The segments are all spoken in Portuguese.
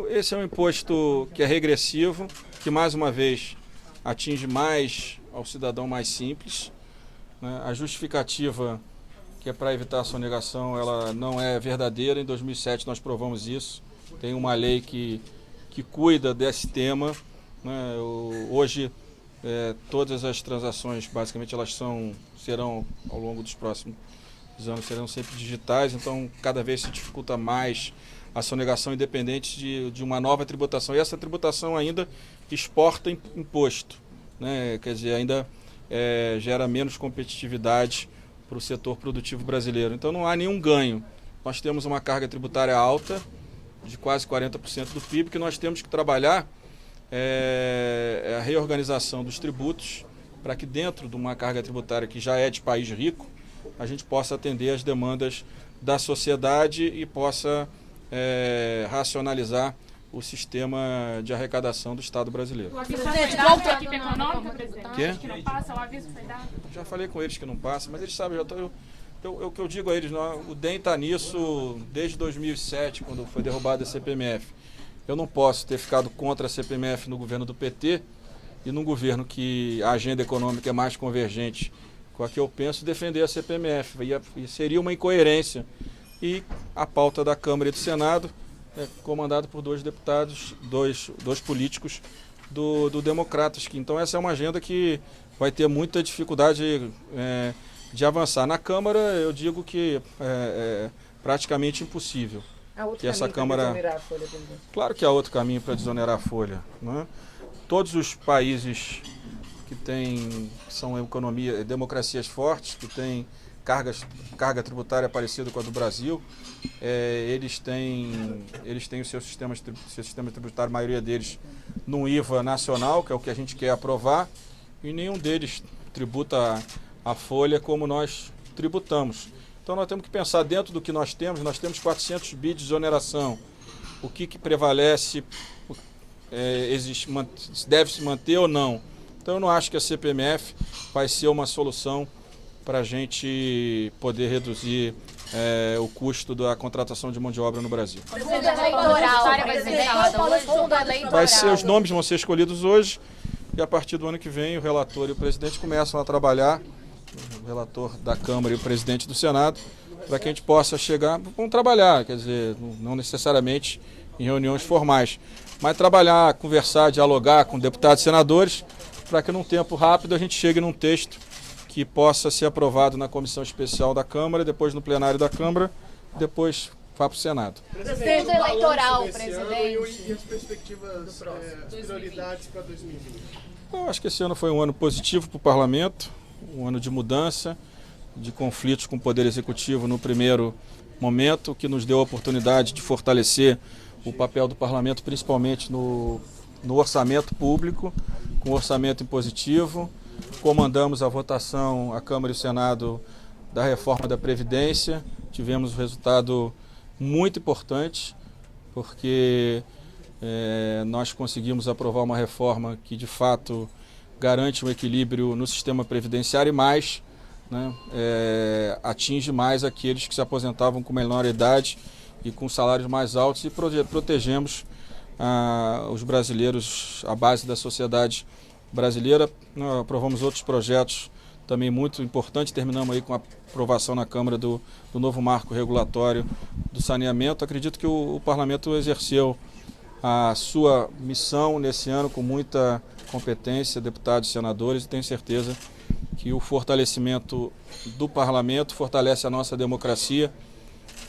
Esse é um imposto que é regressivo, que mais uma vez atinge mais ao cidadão mais simples, né? A justificativa, que é para evitar a sonegação, ela não é verdadeira. Em 2007 nós provamos isso. Tem uma lei que cuida desse tema, né? Hoje todas as transações, basicamente, serão ao longo dos próximos anos, serão sempre digitais, então cada vez se dificulta mais a sonegação, independente de uma nova tributação. E essa tributação ainda exporta imposto, né? Quer dizer, ainda gera menos competitividade para o setor produtivo brasileiro. Então não há nenhum ganho. Nós temos uma carga tributária alta, de quase 40% do PIB, que nós temos que trabalhar a reorganização dos tributos para que dentro de uma carga tributária que já é de país rico, a gente possa atender às demandas da sociedade e possa racionalizar o sistema de arrecadação do Estado brasileiro. O aviso foi dado para a equipe econômica, presidente? Quê? Que não passa, o aviso foi dado? Já falei com eles que não passa, mas eles sabem, o que eu digo a eles, o DEM está nisso desde 2007, quando foi derrubada a CPMF. Eu não posso ter ficado contra a CPMF no governo do PT e num governo que a agenda econômica é mais convergente com a que eu penso, defender a CPMF. E seria uma incoerência. E a pauta da Câmara e do Senado é comandada por dois deputados, dois políticos do Democratas. Então essa é uma agenda que vai ter muita dificuldade de avançar. Na Câmara eu digo que é praticamente impossível. Há outro Que essa caminho Câmara... para desonerar a folha, presidente? Claro que há outro caminho para desonerar a folha, né? Todos os países que são democracias fortes, que têm carga tributária parecida com a do Brasil, eles têm o seu sistema tributário, a maioria deles, num IVA nacional, que é o que a gente quer aprovar, e nenhum deles tributa a folha como nós tributamos. Então nós temos que pensar dentro do que nós temos 400 bi de desoneração. O que prevalece, deve se manter ou não. Então eu não acho que a CPMF vai ser uma solução para a gente poder reduzir o custo da contratação de mão de obra no Brasil. Os nomes vão ser escolhidos hoje e a partir do ano que vem o relator e o presidente começam a trabalhar, o relator da Câmara e o presidente do Senado, para que a gente possa vamos trabalhar, quer dizer, não necessariamente em reuniões formais, mas trabalhar, conversar, dialogar com deputados e senadores, para que num tempo rápido a gente chegue num texto que possa ser aprovado na comissão especial da Câmara, depois no plenário da Câmara, depois vá para o Senado. Presidente, eleitoral, presidente. E as perspectivas, as prioridades para 2020? Eu acho que esse ano foi um ano positivo para o Parlamento, um ano de mudança, de conflitos com o Poder Executivo no primeiro momento, que nos deu a oportunidade de fortalecer o papel do Parlamento, principalmente no orçamento público, com orçamento impositivo. Comandamos a votação, a Câmara e o Senado, da reforma da Previdência. Tivemos um resultado muito importante, porque nós conseguimos aprovar uma reforma que, de fato, garante um equilíbrio no sistema previdenciário e mais, né, atinge mais aqueles que se aposentavam com menor idade e com salários mais altos, e protegemos os brasileiros, a base da sociedade brasileira. Nós aprovamos outros projetos também muito importantes, terminamos aí com a aprovação na Câmara do novo marco regulatório do saneamento. Acredito que o Parlamento exerceu a sua missão nesse ano com muita competência, deputados e senadores, e tenho certeza que o fortalecimento do Parlamento fortalece a nossa democracia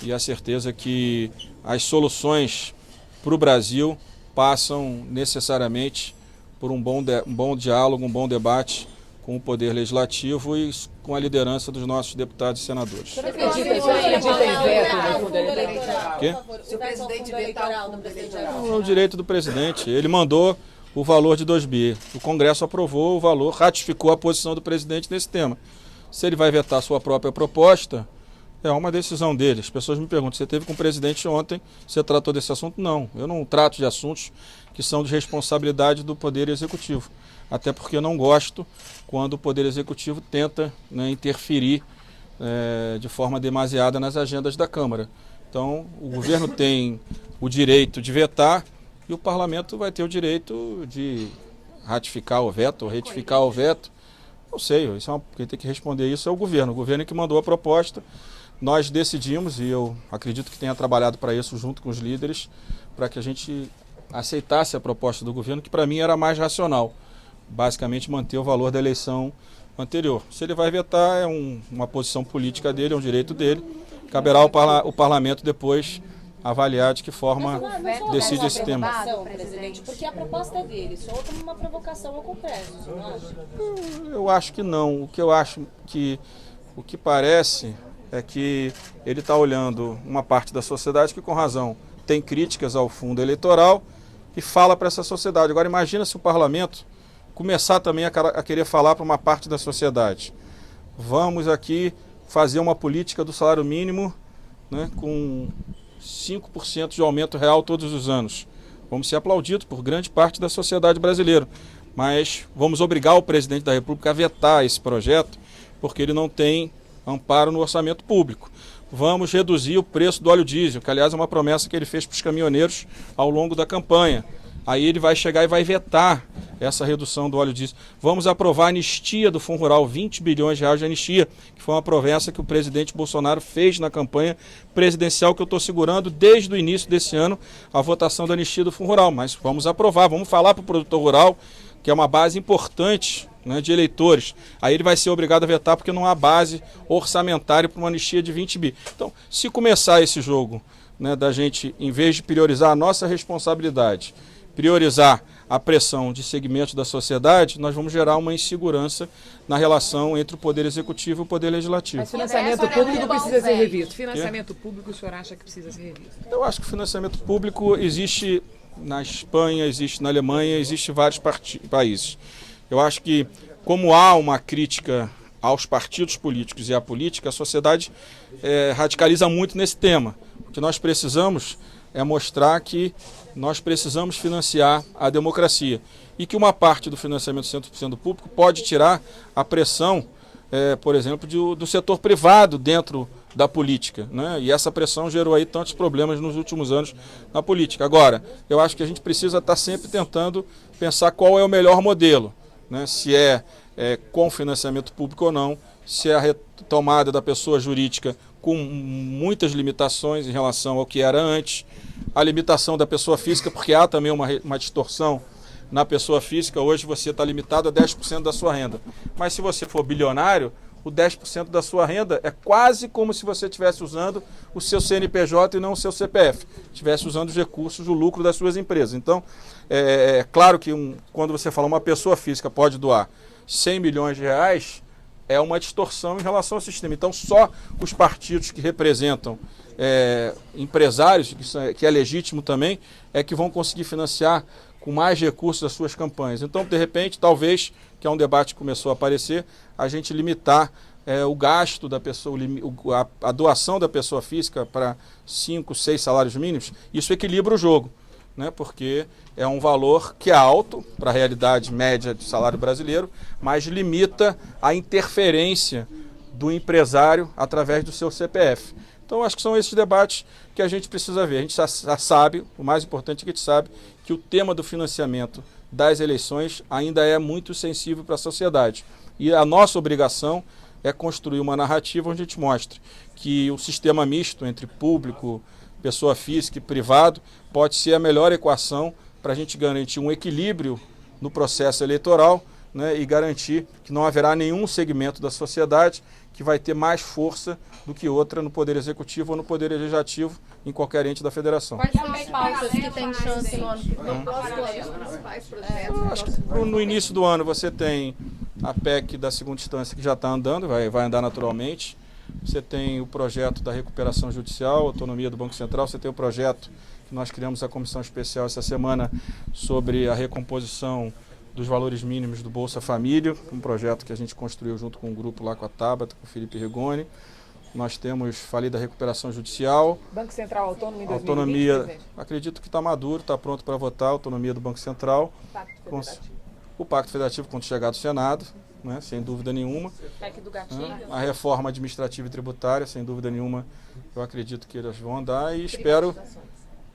e a certeza que as soluções para o Brasil passam necessariamente por um bom diálogo, um bom debate com o Poder Legislativo e com a liderança dos nossos deputados e senadores. Você acredita em veto no fundo eleitoral? Quê? Se o presidente vetar o fundo eleitoral. É o direito do presidente. Ele mandou o valor de 2 bi. O Congresso aprovou o valor, ratificou a posição do presidente nesse tema. Se ele vai vetar a sua própria proposta, é uma decisão dele. As pessoas me perguntam, você esteve com o presidente ontem, você tratou desse assunto? Não, eu não trato de assuntos que são de responsabilidade do Poder Executivo. Até porque eu não gosto quando o Poder Executivo tenta, né, interferir de forma demasiada nas agendas da Câmara. Então, o governo tem o direito de vetar e o parlamento vai ter o direito de ratificar o veto ou retificar o veto. Não sei, quem tem que responder isso é o governo que mandou a proposta. Nós decidimos, e eu acredito que tenha trabalhado para isso junto com os líderes, para que a gente aceitasse a proposta do governo, que para mim era mais racional, basicamente manter o valor da eleição anterior. Se ele vai vetar, é uma posição política dele, é um direito dele, caberá ao parlamento depois avaliar de que forma decide esse tema. Presidente, porque a proposta é dele, soa como uma provocação ao Congresso, você não acha? Eu acho que não. O que parece é que ele está olhando uma parte da sociedade que, com razão, tem críticas ao fundo eleitoral e fala para essa sociedade. Agora, imagina se o parlamento começar também a querer falar para uma parte da sociedade. Vamos aqui fazer uma política do salário mínimo, né, com 5% de aumento real todos os anos. Vamos ser aplaudidos por grande parte da sociedade brasileira. Mas vamos obrigar o presidente da República a vetar esse projeto, porque ele não tem amparo no orçamento público. Vamos reduzir o preço do óleo diesel, que aliás é uma promessa que ele fez para os caminhoneiros ao longo da campanha. Aí ele vai chegar e vai vetar essa redução do óleo diesel. Vamos aprovar a anistia do Fundo Rural, 20 bilhões de reais de anistia, que foi uma promessa que o presidente Bolsonaro fez na campanha presidencial, que eu estou segurando desde o início desse ano a votação da anistia do Fundo Rural. Mas vamos aprovar, vamos falar para o produtor rural, que é uma base importante, né, de eleitores. Aí ele vai ser obrigado a vetar porque não há base orçamentária para uma anistia de 20 bi. Então, se começar esse jogo, né, da gente, em vez de priorizar a nossa responsabilidade, priorizar a pressão de segmentos da sociedade, nós vamos gerar uma insegurança na relação entre o Poder Executivo e o Poder Legislativo. Mas financiamento público precisa ser revisto. Financiamento público, o senhor acha que precisa ser revisto? Eu acho que o financiamento público existe na Espanha, existe na Alemanha, existe em vários países. Eu acho que, como há uma crítica aos partidos políticos e à política, a sociedade radicaliza muito nesse tema. O que nós precisamos é mostrar que nós precisamos financiar a democracia e que uma parte do financiamento 100% público pode tirar a pressão, por exemplo, do setor privado dentro da política, né? E essa pressão gerou aí tantos problemas nos últimos anos na política. Agora, eu acho que a gente precisa estar sempre tentando pensar qual é o melhor modelo, né? Se com financiamento público ou não, se é a retomada da pessoa jurídica com muitas limitações em relação ao que era antes, a limitação da pessoa física, porque há também uma distorção na pessoa física. Hoje você está limitado a 10% da sua renda, mas se você for bilionário, o 10% da sua renda é quase como se você estivesse usando o seu CNPJ e não o seu CPF, estivesse usando os recursos, o lucro das suas empresas. Então, é claro que quando você fala uma pessoa física pode doar 100 milhões de reais, é uma distorção em relação ao sistema. Então, só os partidos que representam empresários, que é legítimo também, é que vão conseguir financiar com mais recursos as suas campanhas. Então, de repente, talvez, que é um debate que começou a aparecer, a gente limitar o gasto da pessoa, a doação da pessoa física para 5, 6 salários mínimos. Isso equilibra o jogo, né? Porque é um valor que é alto para a realidade média de salário brasileiro, mas limita a interferência do empresário através do seu CPF. Então, acho que são esses debates que a gente precisa ver. A gente já sabe, o mais importante é que a gente sabe que o tema do financiamento das eleições ainda é muito sensível para a sociedade. E a nossa obrigação é construir uma narrativa onde a gente mostre que o sistema misto entre público, pessoa física e privado pode ser a melhor equação para a gente garantir um equilíbrio no processo eleitoral, né, e garantir que não haverá nenhum segmento da sociedade que vai ter mais força do que outra no Poder Executivo ou no Poder Legislativo em qualquer ente da federação. Quais são as pautas que tem chance no próximo ano? Eu acho que no início do ano você tem a PEC da segunda instância que já está andando, vai andar naturalmente. Você tem o projeto da recuperação judicial, autonomia do Banco Central, você tem o projeto que nós criamos a comissão especial essa semana sobre a recomposição dos valores mínimos do Bolsa Família, um projeto que a gente construiu junto com um grupo lá com a Tabata, com o Felipe Rigoni. Nós temos falei da recuperação judicial. Banco Central autônomo em 2020, autonomia, presidente? acredito que está maduro, está pronto para votar, autonomia do Banco Central. Pacto Federativo. O Pacto Federativo quando chegar do Senado, né, sem dúvida nenhuma. PEC do gatilho. A reforma administrativa e tributária, sem dúvida nenhuma, eu acredito que elas vão andar e espero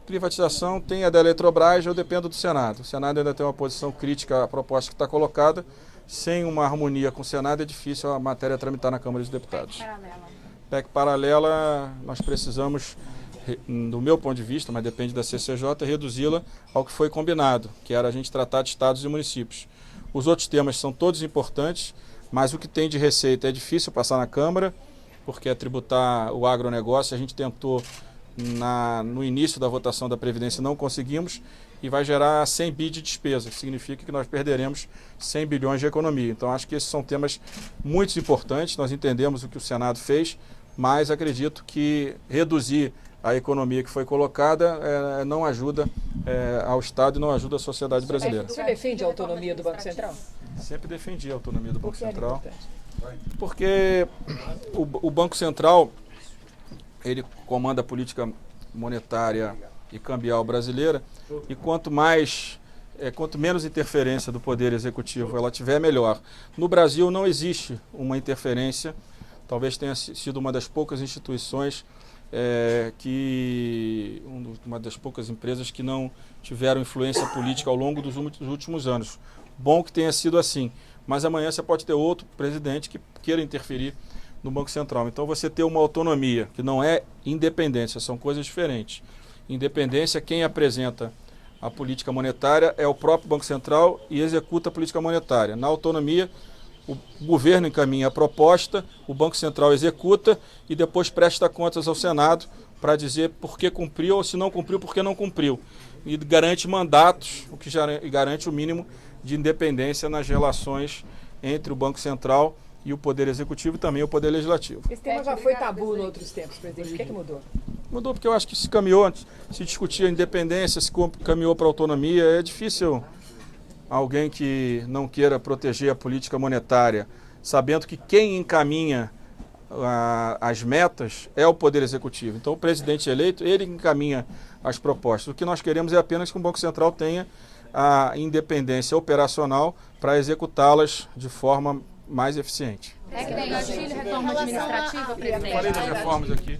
privatização, tem a da Eletrobras, eu dependo do Senado. O Senado ainda tem uma posição crítica à proposta que está colocada. Sem uma harmonia com o Senado é difícil a matéria tramitar na Câmara dos Deputados. PEC paralela, nós precisamos, do meu ponto de vista, mas depende da CCJ, reduzi-la ao que foi combinado, que era a gente tratar de estados e municípios. Os outros temas são todos importantes, mas o que tem de receita é difícil passar na Câmara, porque é tributar o agronegócio. A gente tentou no início da votação da Previdência, não conseguimos, e vai gerar 100 bi de despesa, que significa que nós perderemos 100 bilhões de economia. Então acho que esses são temas muito importantes, nós entendemos o que o Senado fez, mas acredito que reduzir a economia que foi colocada não ajuda ao Estado e não ajuda a sociedade brasileira. O senhor defende a autonomia do Banco Central? Sempre defendi a autonomia do Banco Por que é Central. importante? Porque o Banco Central, ele comanda a política monetária e cambial brasileira, e quanto menos interferência do Poder Executivo ela tiver, melhor. No Brasil não existe uma interferência, talvez tenha sido uma das poucas instituições, uma das poucas empresas que não tiveram influência política ao longo dos últimos anos. Bom que tenha sido assim, mas amanhã você pode ter outro presidente que queira interferir no Banco Central. Então você ter uma autonomia, que não é independência, são coisas diferentes. Independência, quem apresenta a política monetária é o próprio Banco Central e executa a política monetária. Na autonomia, o governo encaminha a proposta, o Banco Central executa e depois presta contas ao Senado para dizer por que cumpriu ou, se não cumpriu, por que não cumpriu. E garante mandatos, o que garante o mínimo de independência nas relações entre o Banco Central e o Poder Executivo e também o Poder Legislativo. Esse tema já foi tabu em outros tempos, presidente. O que é que mudou? Mudou porque eu acho que se caminhou, se discutia a independência, se caminhou para a autonomia. É difícil alguém que não queira proteger a política monetária, sabendo que quem encaminha as metas é o Poder Executivo. Então o presidente eleito, ele encaminha as propostas. O que nós queremos é apenas que o Banco Central tenha a independência operacional para executá-las de forma mais eficiente. É que tem auxílio, reforma administrativa, presidente. Falei das reformas aqui.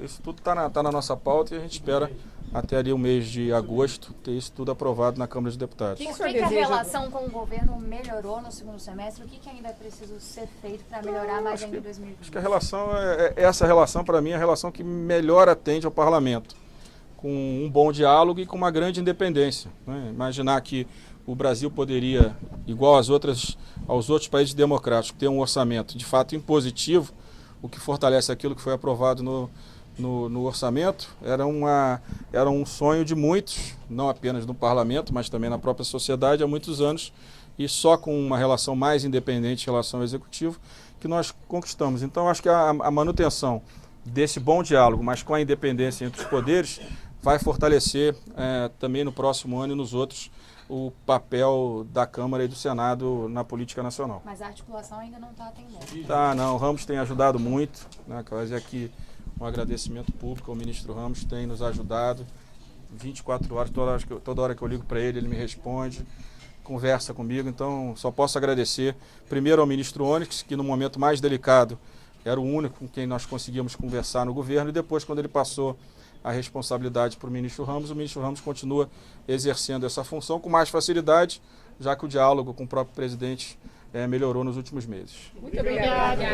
Isso tudo está na nossa pauta e a gente espera até ali o mês de agosto ter isso tudo aprovado na Câmara dos Deputados. Por que a relação com o governo melhorou no segundo semestre? O que ainda é preciso ser feito para melhorar mais ainda em 2020? Acho que a relação, essa relação para mim é a relação que melhor atende ao parlamento, com um bom diálogo e com uma grande independência, né? Imaginar que o Brasil poderia, igual aos outros países democráticos, ter um orçamento de fato impositivo, o que fortalece aquilo que foi aprovado no orçamento, era um sonho de muitos, não apenas no parlamento, mas também na própria sociedade há muitos anos, e só com uma relação mais independente em relação ao executivo que nós conquistamos. Então acho que a manutenção desse bom diálogo, mas com a independência entre os poderes, vai fortalecer também no próximo ano e nos outros o papel da Câmara e do Senado na política nacional. Mas a articulação ainda não está atendendo. Não, o Ramos tem ajudado muito, né? Quero fazer aqui um agradecimento público ao ministro Ramos, tem nos ajudado 24 horas, toda hora que eu ligo para ele, ele me responde, conversa comigo, então só posso agradecer primeiro ao ministro Onyx, que no momento mais delicado era o único com quem nós conseguíamos conversar no governo, e depois, quando ele passou a responsabilidade para o ministro Ramos continua exercendo essa função com mais facilidade, já que o diálogo com o próprio presidente melhorou nos últimos meses. Muito obrigada.